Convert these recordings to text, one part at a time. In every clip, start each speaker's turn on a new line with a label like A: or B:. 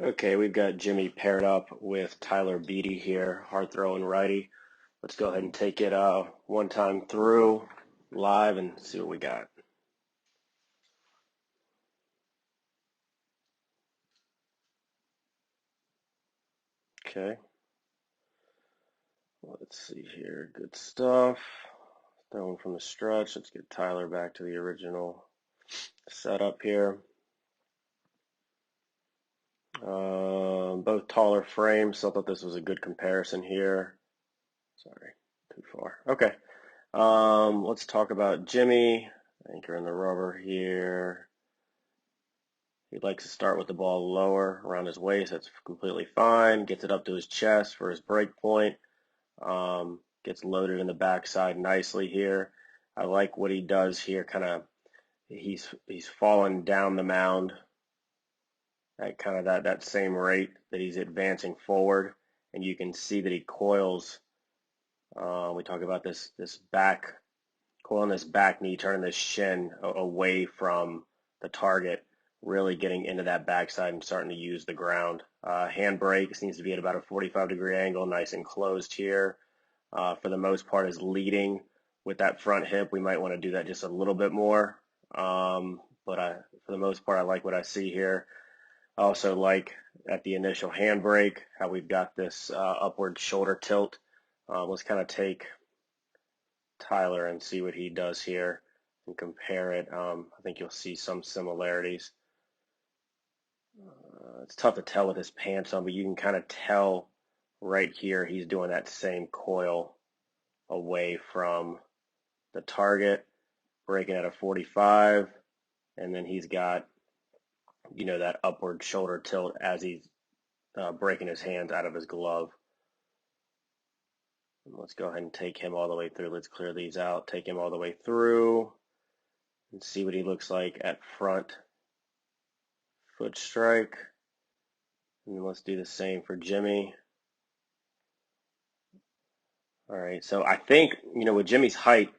A: Okay, we've got Jimmy paired up with Tyler Beede here, hard throwing righty. Let's go ahead and take it one time through live and see what we got. Okay, let's see here. Good stuff. Throwing from the stretch. Let's get Tyler back to the original setup here. Both taller frames, so I thought this was a good comparison here. Sorry, too far. Okay. Let's talk about Jimmy. Anchor in the rubber here. He likes to start with the ball lower around his waist. That's completely fine. Gets it up to his chest for his break point. Gets loaded in the backside nicely here. I like what he does here. Kind of, he's falling down the mound at kind of that same rate that he's advancing forward, and you can see that he coils. We talk about this back, coiling this back knee, turning this shin away from the target, really getting into that backside and starting to use the ground. Hand brake seems to be at about a 45-degree angle, nice and closed here. For the most part, is leading with that front hip. We might want to do that just a little bit more. But for the most part, I like what I see here. I also like at the initial hand brake how we've got this upward shoulder tilt. Let's kind of take Tyler and see what he does here and compare it. I think you'll see some similarities. It's tough to tell with his pants on, but you can kind of tell right here he's doing that same coil away from the target, breaking at a 45, and then he's got, that upward shoulder tilt as he's breaking his hands out of his glove. And let's go ahead and take him all the way through. Let's clear these out, take him all the way through, and see what he looks like at front foot strike. And then let's do the same for Jimmy. All right, so I think, with Jimmy's height,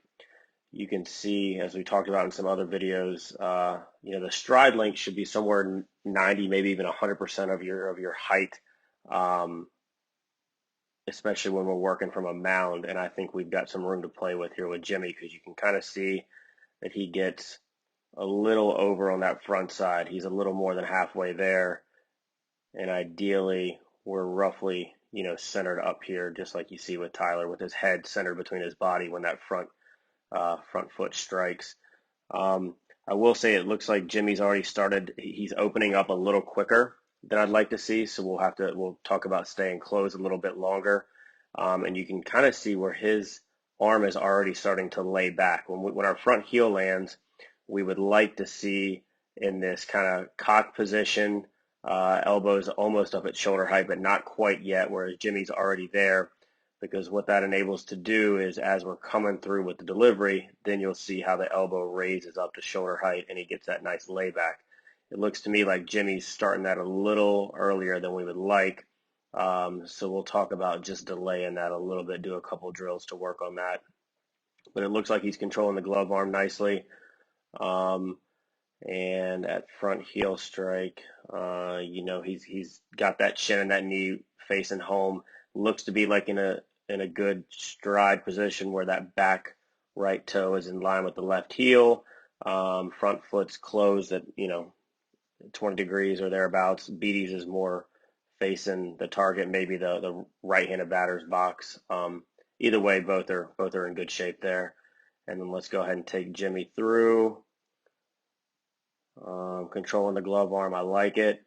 A: you can see, as we talked about in some other videos, the stride length should be somewhere 90, maybe even 100% of your height, especially when we're working from a mound. And I think we've got some room to play with here with Jimmy, because you can kind of see that he gets a little over on that front side. He's a little more than halfway there. And ideally, we're roughly, centered up here, just like you see with Tyler, with his head centered between his body when that front foot strikes. I will say it looks like Jimmy's already started. He's opening up a little quicker than I'd like to see. So we'll talk about staying closed a little bit longer. And you can kind of see where his arm is already starting to lay back. When our front heel lands, we would like to see in this kind of cock position, elbows almost up at shoulder height, but not quite yet, whereas Jimmy's already there, because what that enables to do is, as we're coming through with the delivery, then you'll see how the elbow raises up to shoulder height and he gets that nice layback. It looks to me like Jimmy's starting that a little earlier than we would like. So we'll talk about just delaying that a little bit, do a couple drills to work on that. But it looks like he's controlling the glove arm nicely. And at front heel strike, he's got that shin and that knee facing home. Looks to be like in a good stride position where that back right toe is in line with the left heel. Front foot's closed at 20 degrees or thereabouts. Beede's is more facing the target, maybe the right-handed batter's box. Either way, both are in good shape there. And then let's go ahead and take Jimmy through. Controlling the glove arm, I like it.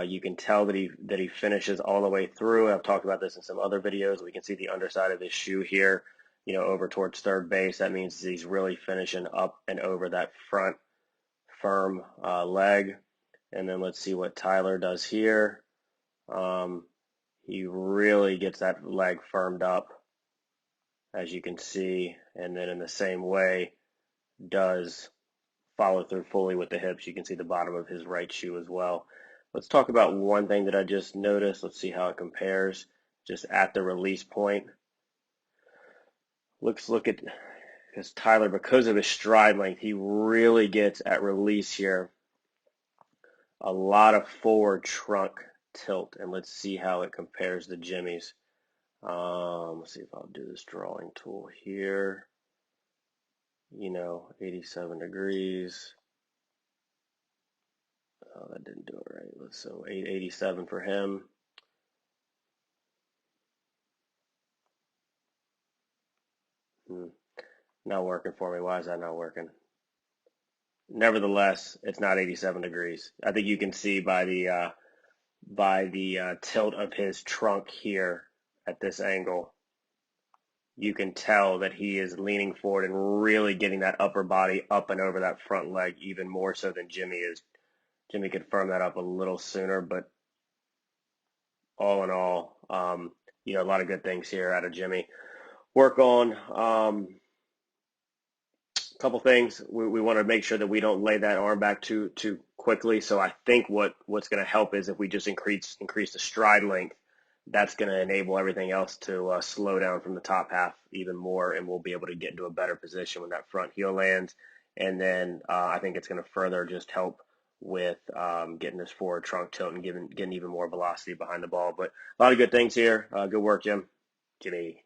A: You can tell that he finishes all the way through. I've talked about this in some other videos. We can see the underside of his shoe here, over towards third base. That means he's really finishing up and over that front firm leg. And then let's see what Tyler does here. He really gets that leg firmed up, as you can see, and then in the same way does follow through fully with the hips. You can see the bottom of his right shoe as well. Let's talk about one thing that I just noticed. Let's see how it compares just at the release point. Look at, because Tyler, because of his stride length, he really gets at release here a lot of forward trunk tilt, and let's see how it compares to Jimmy's. Let's see if I'll do this drawing tool here. 87 degrees. Oh, that didn't do it right. So 887 for him. Not working for me. Why is that not working? Nevertheless, it's not 87 degrees. I think you can see by the tilt of his trunk here at this angle, you can tell that he is leaning forward and really getting that upper body up and over that front leg even more so than Jimmy is. Jimmy could firm that up a little sooner, but all in all, a lot of good things here out of Jimmy. Work on a couple things. We want to make sure that we don't lay that arm back too quickly. So I think what's going to help is if we just increase the stride length, that's going to enable everything else to slow down from the top half even more, and we'll be able to get into a better position when that front heel lands. And then I think it's going to further just help with getting this forward trunk tilt and getting even more velocity behind the ball. But a lot of good things here. Good work, Jimmy.